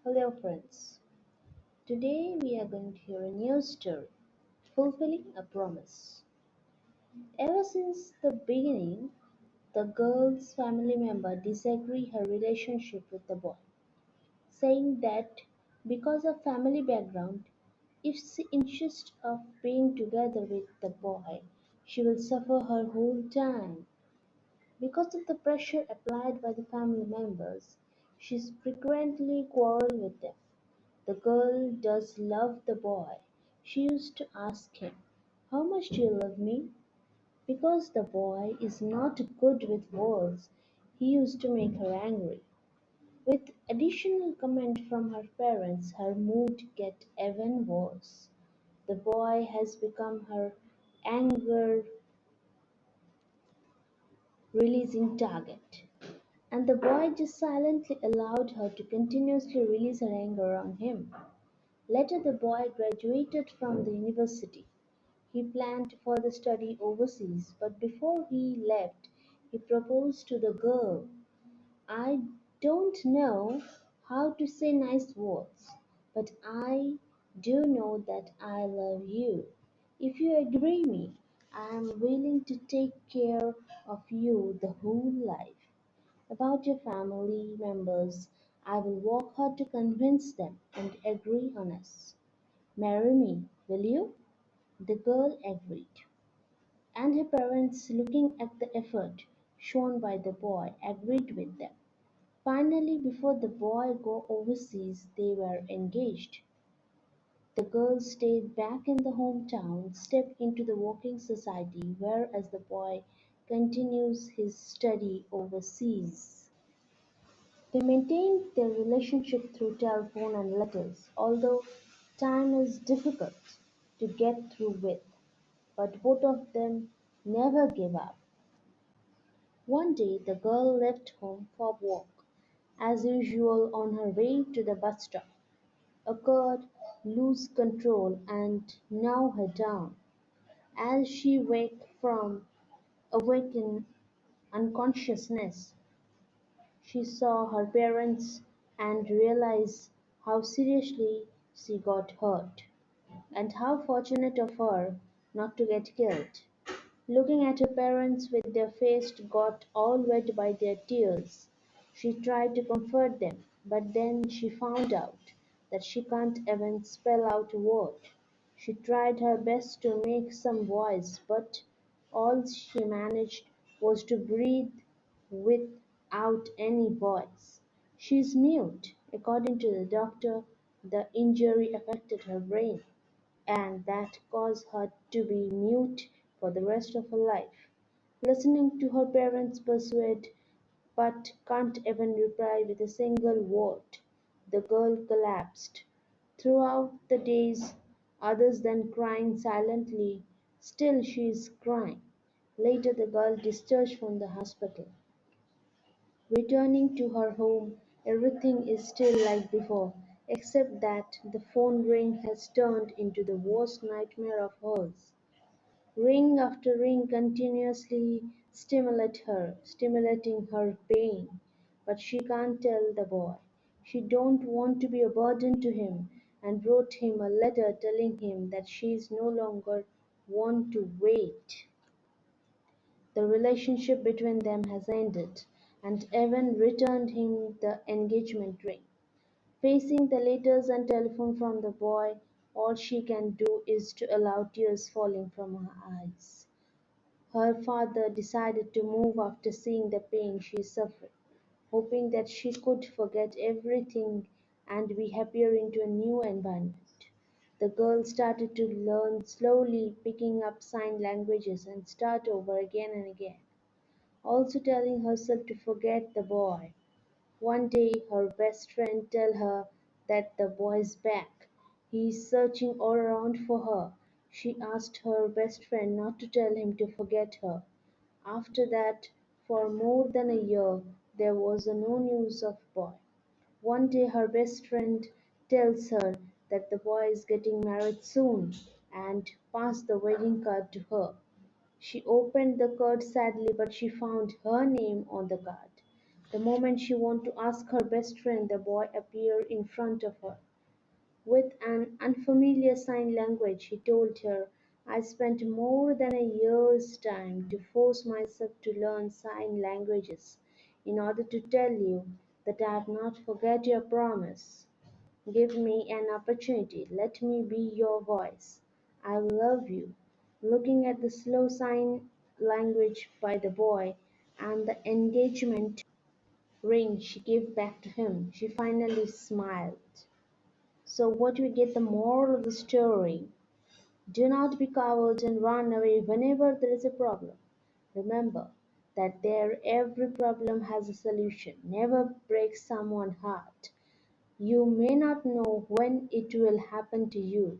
Hello, friends. Today we are going to hear a new story, Fulfilling a Promise. Ever since the beginning, the girl's family member disagree her relationship with the boy, saying that because of family background, if she insists of being together with the boy, she will suffer her whole time. Because of the pressure applied by the family members, she frequently quarrels with them. The girl does love the boy. She used to ask him, "How much do you love me?" Because the boy is not good with words, he used to make her angry. With additional comment from her parents, her mood get even worse. The boy has become her anger releasing target. And the boy just silently allowed her to continuously release her anger on him. Later the boy graduated from the university. He planned to further study overseas, but before he left, he proposed to the girl. "I don't know how to say nice words, but I do know that I love you. If you agree me, I am willing to take care of you the whole life. About your family members, I will work hard to convince them and agree on us. Marry me, will you?" The girl agreed, and her parents, looking at the effort shown by the boy, agreed with them. Finally, before the boy go overseas, they were engaged. The girl stayed back in the hometown, stepped into the working society, whereas the boy continues his study overseas. They maintained their relationship through telephone and letters, although time is difficult to get through with, but both of them never gave up. One day the girl left home for work. As usual, on her way to the bus stop, occurred lose control and knocked her down. As she waked from awakened unconsciousness, she saw her parents and realized how seriously she got hurt, and how fortunate of her not to get killed. Looking at her parents with their faces got all wet by their tears, she tried to comfort them, but then she found out that she can't even spell out a word. She tried her best to make some voice, but all she managed was to breathe without any voice. She's mute. According to the doctor, the injury affected her brain, and that caused her to be mute for the rest of her life. Listening to her parents persuade, but can't even reply with a single word, the girl collapsed. Throughout the days, others than crying silently, still she is crying. Later the girl discharged from the hospital. Returning to her home, everything is still like before, except that the phone ring has turned into the worst nightmare of hers. Ring after ring continuously stimulating her pain, but she can't tell the boy. She don't want to be a burden to him, and wrote him a letter telling him that she is no longer want to wait. The relationship between them has ended, and Evan returned him the engagement ring. Facing the letters and telephone from the boy, all she can do is to allow tears falling from her eyes. Her father decided to move after seeing the pain she suffered, hoping that she could forget everything and be happier into a new environment. The girl started to learn slowly, picking up sign languages and start over again and again, also telling herself to forget the boy. One day her best friend tell her that the boy's back. He's searching all around for her. She asked her best friend not to tell him to forget her. After that, for more than a year, there was no news of boy. One day her best friend tells her that the boy is getting married soon and passed the wedding card to her. She opened the card sadly, but she found her name on the card. The moment she wanted to ask her best friend, the boy appeared in front of her. With an unfamiliar sign language, he told her, I spent more than a year's time to force myself to learn sign languages in order to tell you that I have not forget your promise. Give me an opportunity. Let me be your voice. I love you. Looking at the slow sign language by the boy and the engagement ring she gave back to him, she finally smiled. So, what we get the moral of the story? Do not be cowards and run away whenever there is a problem. Remember that there every problem has a solution. Never break someone's heart. You may not know when it will happen to you,